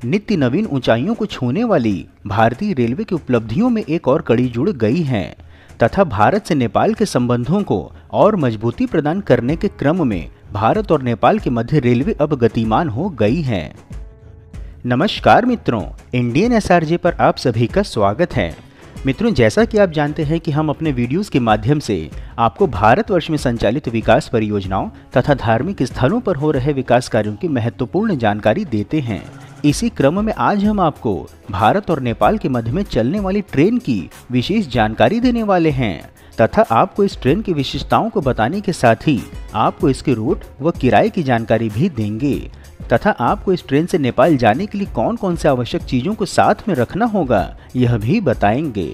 नित्य नवीन ऊंचाइयों को छूने वाली भारतीय रेलवे की उपलब्धियों में एक और कड़ी जुड़ गई है तथा भारत से नेपाल के संबंधों को और मजबूती प्रदान करने के क्रम में भारत और नेपाल के मध्य रेलवे अब गतिमान हो गई है। नमस्कार मित्रों, इंडियन एसआरजे पर आप सभी का स्वागत है। मित्रों, जैसा कि आप जानते हैं कि हम अपने वीडियोस के माध्यम से आपको भारतवर्ष में संचालित विकास परियोजनाओं तथा धार्मिक स्थलों पर हो रहे विकास कार्यों की महत्वपूर्ण जानकारी देते हैं। इसी क्रम में आज हम आपको भारत और नेपाल के मध्य में चलने वाली ट्रेन की विशेष जानकारी देने वाले हैं तथा आपको इस ट्रेन की विशेषताओं को बताने के साथ ही आपको इसके रूट व किराए की जानकारी भी देंगे तथा आपको इस ट्रेन से नेपाल जाने के लिए कौन कौन से आवश्यक चीज़ों को साथ में रखना होगा यह भी बताएंगे।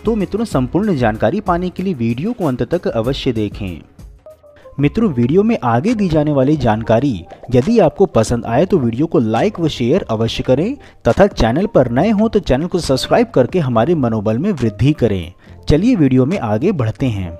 तो मित्रों, संपूर्ण जानकारी पाने के लिए वीडियो को अंत तक अवश्य देखें। मित्रों, वीडियो में आगे दी जाने वाली जानकारी यदि आपको पसंद आए तो वीडियो को लाइक व शेयर अवश्य करें तथा चैनल पर नए हो तो चैनल को सब्सक्राइब करके हमारे मनोबल में वृद्धि करें। चलिए वीडियो में आगे बढ़ते हैं।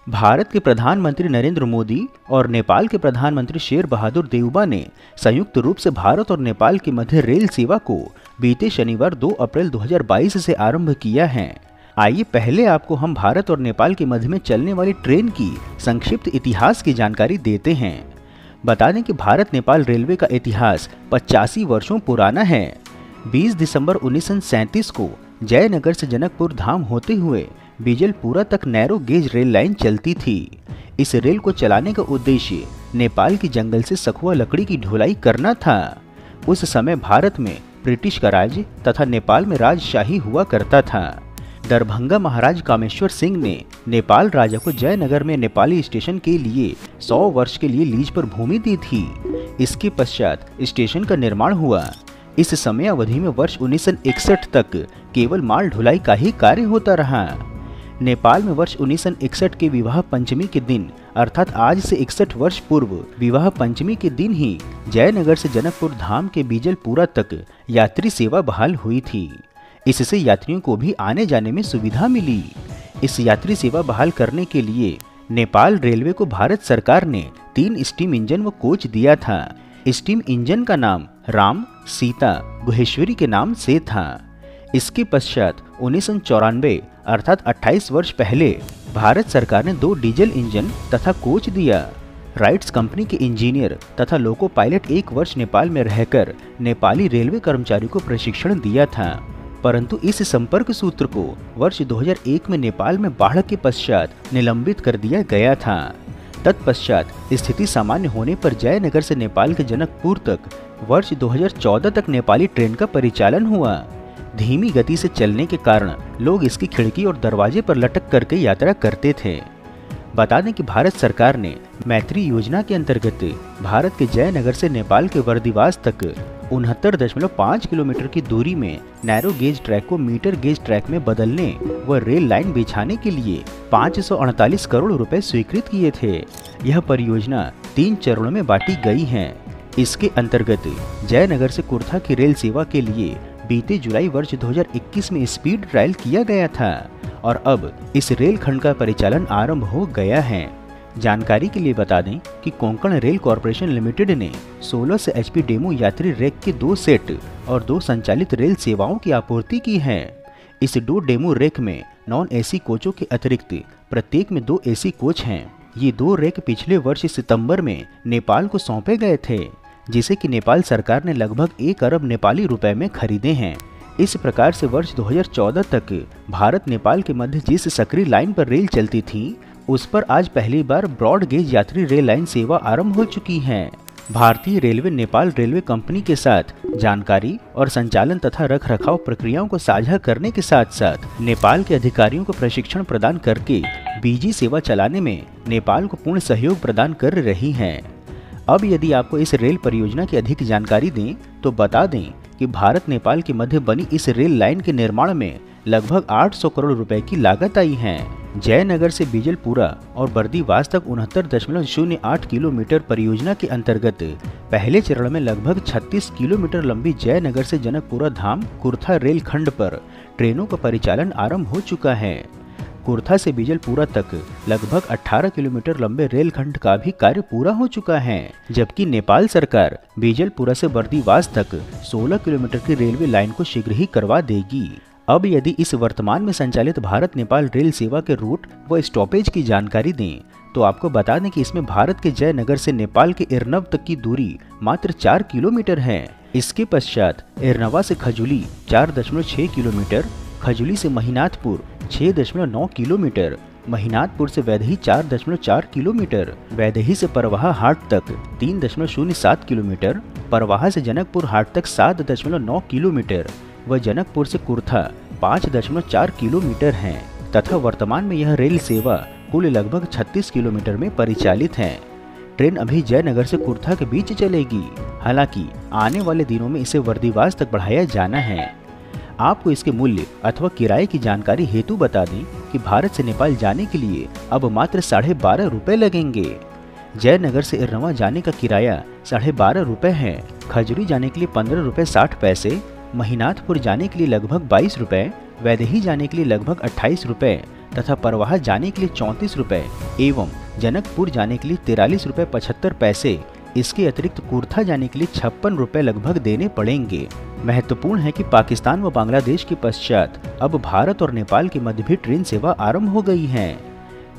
भारत के प्रधानमंत्री नरेंद्र मोदी और नेपाल के प्रधानमंत्री शेर बहादुर देउबा ने संयुक्त रूप से भारत और नेपाल के मध्य रेल सेवा को बीते शनिवार 2 अप्रैल 2022 से आरंभ किया है। आइए पहले आपको हम भारत और नेपाल के मध्य में चलने वाली ट्रेन की संक्षिप्त इतिहास की जानकारी देते हैं। बता दें कि भारत नेपाल रेलवे का इतिहास 85 वर्षों पुराना है। 20 दिसंबर 1937 को जयनगर से जनकपुर धाम होते हुए बीजलपुरा तक नैरो गेज रेल लाइन चलती थी। इस रेल को चलाने का उद्देश्य नेपाल के जंगल से सखुआ लकड़ी की ढुलाई करना था। उस समय भारत में ब्रिटिश का राज तथा नेपाल में राजशाही हुआ करता था। दरभंगा महाराज कामेश्वर सिंह ने नेपाल राजा को जयनगर में नेपाली स्टेशन के लिए 100 वर्ष के लिए लीज पर भूमि दी थी। इसके पश्चात स्टेशन का निर्माण हुआ। इस समय अवधि में वर्ष 1961 तक केवल माल ढुलाई का ही कार्य होता रहा। नेपाल में वर्ष 1961 के विवाह पंचमी के दिन अर्थात आज से 61 वर्ष पूर्व विवाह पंचमी के दिन ही जयनगर से जनकपुर धाम के बीजलपुरा तक यात्री सेवा बहाल हुई थी। इससे यात्रियों को भी आने जाने में सुविधा मिली। इस यात्री सेवा बहाल करने के लिए नेपाल रेलवे को भारत सरकार ने 3 स्टीम इंजन व कोच दिया था। स्टीम इंजन का नाम राम, सीता, गुहेश्वरी के नाम से था। इसके पश्चात 1994 अर्थात 28 वर्ष पहले भारत सरकार ने 2 डीजल इंजन तथा कोच दिया। राइट्स कंपनी के इंजीनियर तथा लोको पायलट 1 वर्ष नेपाल में रहकर नेपाली रेलवे कर्मचारियों को प्रशिक्षण दिया था, परंतु इस संपर्क सूत्र को वर्ष 2001 में नेपाल में बाढ़ के पश्चात निलंबित कर दिया गया था। तत्पश्चात स्थिति सामान्य होने पर जयनगर से नेपाल के जनकपुर तक वर्ष 2014 तक नेपाली ट्रेन का परिचालन हुआ। धीमी गति से चलने के कारण लोग इसकी खिड़की और दरवाजे पर लटक करके यात्रा करते थे। बता दें कि भारत सरकार ने मैत्री योजना के अंतर्गत भारत के जयनगर से नेपाल के वर्दीवास तक 69.5 किलोमीटर की दूरी में नैरो गेज ट्रैक को मीटर गेज ट्रैक में बदलने व रेल लाइन बिछाने के लिए 548 करोड़ रुपए स्वीकृत किए थे। यह परियोजना 3 चरणों में बांटी गई है। इसके अंतर्गत जयनगर से कुर्था की रेल सेवा के लिए बीते जुलाई वर्ष 2021 में स्पीड ट्रायल किया गया था और अब इस रेल खंड का परिचालन आरंभ हो गया है। जानकारी के लिए बता दें कि कोंकण रेल कॉरपोरेशन लिमिटेड ने 1600 HP डेमो यात्री रेक के 2 सेट और 2 संचालित रेल सेवाओं की आपूर्ति की है। इस 2 डेमो रेक में नॉन AC कोचों के अतिरिक्त प्रत्येक में 2 AC कोच हैं। ये 2 रेक पिछले वर्ष सितंबर में नेपाल को सौंपे गए थे, जिसे कि नेपाल सरकार ने लगभग 1 अरब नेपाली रुपए में खरीदे हैं। इस प्रकार से वर्ष 2014 तक भारत नेपाल के मध्य जिस सक्रिय लाइन पर रेल चलती थी उस पर आज पहली बार ब्रॉड गेज यात्री रेल लाइन सेवा आरंभ हो चुकी है। भारतीय रेलवे नेपाल रेलवे कंपनी के साथ जानकारी और संचालन तथा रखरखाव प्रक्रियाओं को साझा करने के साथ साथ नेपाल के अधिकारियों को प्रशिक्षण प्रदान करके बीजी सेवा चलाने में नेपाल को पूर्ण सहयोग प्रदान कर रही है। अब यदि आपको इस रेल परियोजना की अधिक जानकारी दें तो बता दें कि भारत नेपाल के मध्य बनी इस रेल लाइन के निर्माण में लगभग 800 करोड़ रुपए की लागत आई है। जयनगर से बीजलपुरा और बर्दीवास तक 69.08 किलोमीटर परियोजना के अंतर्गत पहले चरण में लगभग 36 किलोमीटर लंबी जयनगर से जनकपुरा धाम कुर्था रेल खंड पर ट्रेनों का परिचालन आरंभ हो चुका है। कुर्था से बीजलपुरा तक लगभग 18 किलोमीटर लंबे रेलखंड का भी कार्य पूरा हो चुका है, जबकि नेपाल सरकार बीजलपुरा से बर्दीवास तक 16 किलोमीटर की रेलवे लाइन को शीघ्र ही करवा देगी। अब यदि इस वर्तमान में संचालित भारत नेपाल रेल सेवा के रूट व स्टॉपेज की जानकारी दें तो आपको बता दें कि इसमें भारत के जयनगर से नेपाल के एरनव तक की दूरी मात्र 4 किलोमीटर है। इसके पश्चात एरनवा से खजुली 4.6 किलोमीटर, खजुली से महिनाथपुर 6.9 किलोमीटर, महिनाथपुर से वैदेही 4.4 किलोमीटर, वैदेही से परवाहा हाट तक 3.07 किलोमीटर, परवाहा से जनकपुर हाट तक 7.9 किलोमीटर व जनकपुर से कुर्था 5.4 किलोमीटर है तथा वर्तमान में यह रेल सेवा कुल लगभग 36 किलोमीटर में परिचालित है। ट्रेन अभी जयनगर से कुर्था के बीच चलेगी, हालांकि आने वाले दिनों में इसे बर्दीवास तक बढ़ाया जाना है। आपको इसके मूल्य अथवा किराए की जानकारी हेतु बता दें कि भारत से नेपाल जाने के लिए अब मात्र 12.5 रुपये लगेंगे। जयनगर से एरनवा जाने का किराया 12.5 रुपये है, खजुरी जाने के लिए 15 रुपये 60 पैसे, महिनाथपुर जाने के लिए लगभग 22 रुपये, वैदेही जाने के लिए लगभग 28 रुपये तथा परवाहा जाने के लिए 34 रुपये एवं जनकपुर जाने के लिए 43 रुपये 75 पैसे। इसके अतिरिक्त कुर्था जाने के लिए 56 रुपये लगभग देने पड़ेंगे। महत्वपूर्ण है कि पाकिस्तान व बांग्लादेश के पश्चात अब भारत और नेपाल के मध्य भी ट्रेन सेवा आरंभ हो गई है।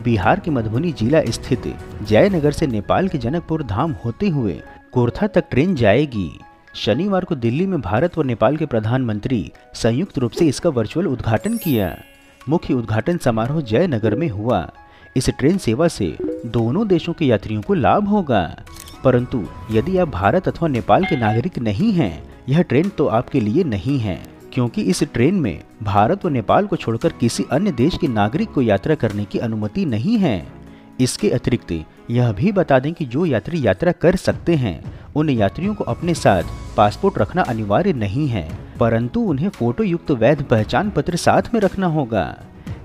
बिहार के मधुबनी जिला स्थित जयनगर से नेपाल के जनकपुर धाम होते हुए कुर्था तक ट्रेन जाएगी। शनिवार को दिल्ली में भारत व नेपाल के प्रधानमंत्री संयुक्त रूप से इसका वर्चुअल उद्घाटन किया। मुख्य उद्घाटन समारोह जयनगर में हुआ। इस ट्रेन सेवा से दोनों देशों के यात्रियों को लाभ होगा, परंतु यदि आप भारत अथवा नेपाल के नागरिक नहीं हैं, यह ट्रेन तो आपके लिए नहीं है, क्योंकि इस ट्रेन में भारत व नेपाल को छोड़कर किसी अन्य देश के नागरिक को यात्रा करने की अनुमति नहीं है। इसके अतिरिक्त यह भी बता दें कि जो यात्री यात्रा कर सकते हैं उन यात्रियों को अपने साथ पासपोर्ट रखना अनिवार्य नहीं है, परंतु उन्हें फोटो युक्त वैध पहचान पत्र साथ में रखना होगा,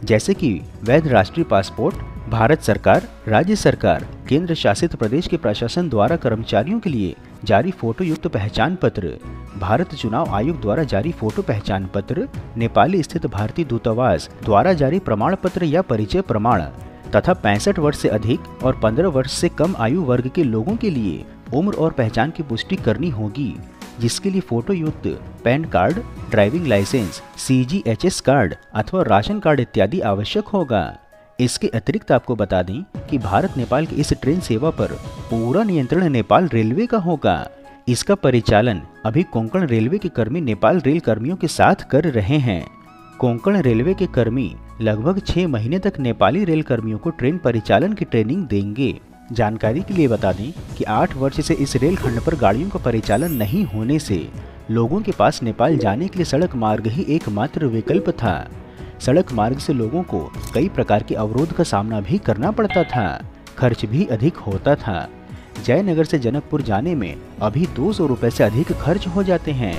जैसे कि वैध राष्ट्रीय पासपोर्ट, भारत सरकार, राज्य सरकार, केंद्र शासित प्रदेश के प्रशासन द्वारा कर्मचारियों के लिए जारी फोटो युक्त पहचान पत्र, भारत चुनाव आयोग द्वारा जारी फोटो पहचान पत्र, नेपाली स्थित भारतीय दूतावास द्वारा जारी प्रमाण पत्र या परिचय प्रमाण तथा 65 वर्ष से अधिक और 15 वर्ष से कम आयु वर्ग के लोगों के लिए उम्र और पहचान की पुष्टि करनी होगी, जिसके लिए फोटो युक्त PAN card, driving licence, CGHS card अथवा राशन कार्ड इत्यादि आवश्यक होगा। इसके अतिरिक्त आपको बता दें कि भारत नेपाल की इस ट्रेन सेवा पर पूरा नियंत्रण नेपाल रेलवे का होगा। इसका परिचालन अभी कोंकण रेलवे के कर्मी नेपाल रेल कर्मियों के साथ कर रहे हैं। कोंकण रेलवे के कर्मी लगभग 6 महीने तक नेपाली रेल कर्मियों को ट्रेन परिचालन की ट्रेनिंग देंगे। जानकारी के लिए बता दें कि 8 वर्ष से इस रेलखंड पर गाड़ियों का परिचालन नहीं होने से लोगों के पास नेपाल जाने के लिए सड़क मार्ग ही एकमात्र विकल्प था। सड़क मार्ग से लोगों को कई प्रकार के अवरोध का सामना भी करना पड़ता था, खर्च भी अधिक होता था। जयनगर से जनकपुर जाने में अभी 200 रुपये से अधिक खर्च हो जाते हैं,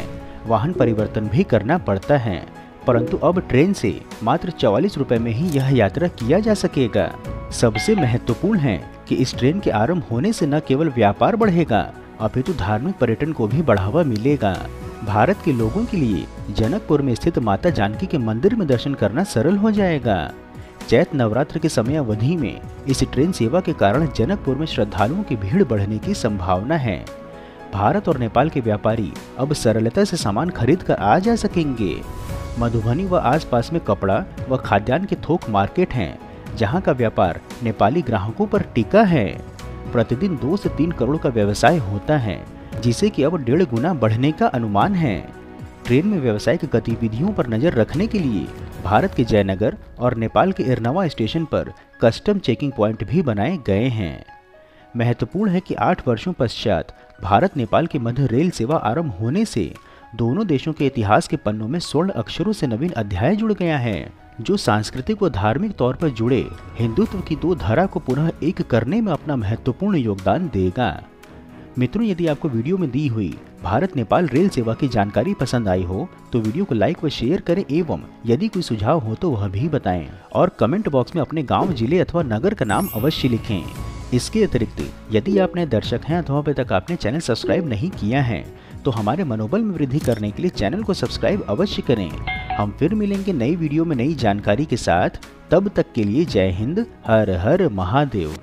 वाहन परिवर्तन भी करना पड़ता है, परंतु अब ट्रेन से मात्र 44 रुपये में ही यह यात्रा किया जा सकेगा। सबसे महत्वपूर्ण है कि इस ट्रेन के आरंभ होने से न केवल व्यापार बढ़ेगा अपितु धार्मिक पर्यटन को भी बढ़ावा मिलेगा। भारत के लोगों के लिए जनकपुर में स्थित माता जानकी के मंदिर में दर्शन करना सरल हो जाएगा। चैत नवरात्र के समय अवधि में इस ट्रेन सेवा के कारण जनकपुर में श्रद्धालुओं की भीड़ बढ़ने की संभावना है। भारत और नेपाल के व्यापारी अब सरलता से सामान खरीद कर आ जा सकेंगे। मधुबनी व आसपास में कपड़ा व खाद्यान्न के थोक मार्केट हैं, जहां का व्यापार नेपाली ग्राहकों पर टिका है। प्रतिदिन 2 से 3 करोड़ का व्यवसाय होता है, जिसे कि अब 1.5 गुना बढ़ने का अनुमान है। ट्रेन में व्यावसायिक गतिविधियों पर नजर रखने के लिए भारत के जयनगर और नेपाल के एरनवा स्टेशन पर कस्टम चेकिंग पॉइंट भी बनाए गए हैं। महत्वपूर्ण है कि 8 वर्षों पश्चात भारत नेपाल के मध्य रेल सेवा आरंभ होने से दोनों देशों के इतिहास के पन्नों में स्वर्ण अक्षरों से नवीन अध्याय जुड़ गया है, जो सांस्कृतिक व धार्मिक तौर पर जुड़े हिंदुत्व की 2 धारा को पुनः एक करने में अपना महत्वपूर्ण योगदान देगा। मित्रों, यदि आपको वीडियो में दी हुई भारत नेपाल रेल सेवा की जानकारी पसंद आई हो तो वीडियो को लाइक व शेयर करें एवं यदि कोई सुझाव हो तो वह भी बताएं और कमेंट बॉक्स में अपने गांव, जिले अथवा नगर का नाम अवश्य लिखें। इसके अतिरिक्त यदि आप नए दर्शक हैं अथवा अभी तक आपने चैनल सब्सक्राइब नहीं किया है तो हमारे मनोबल में वृद्धि करने के लिए चैनल को सब्सक्राइब अवश्य करें हम फिर मिलेंगे नई वीडियो में नई जानकारी के साथ। तब तक के लिए जय हिंद, हर हर महादेव।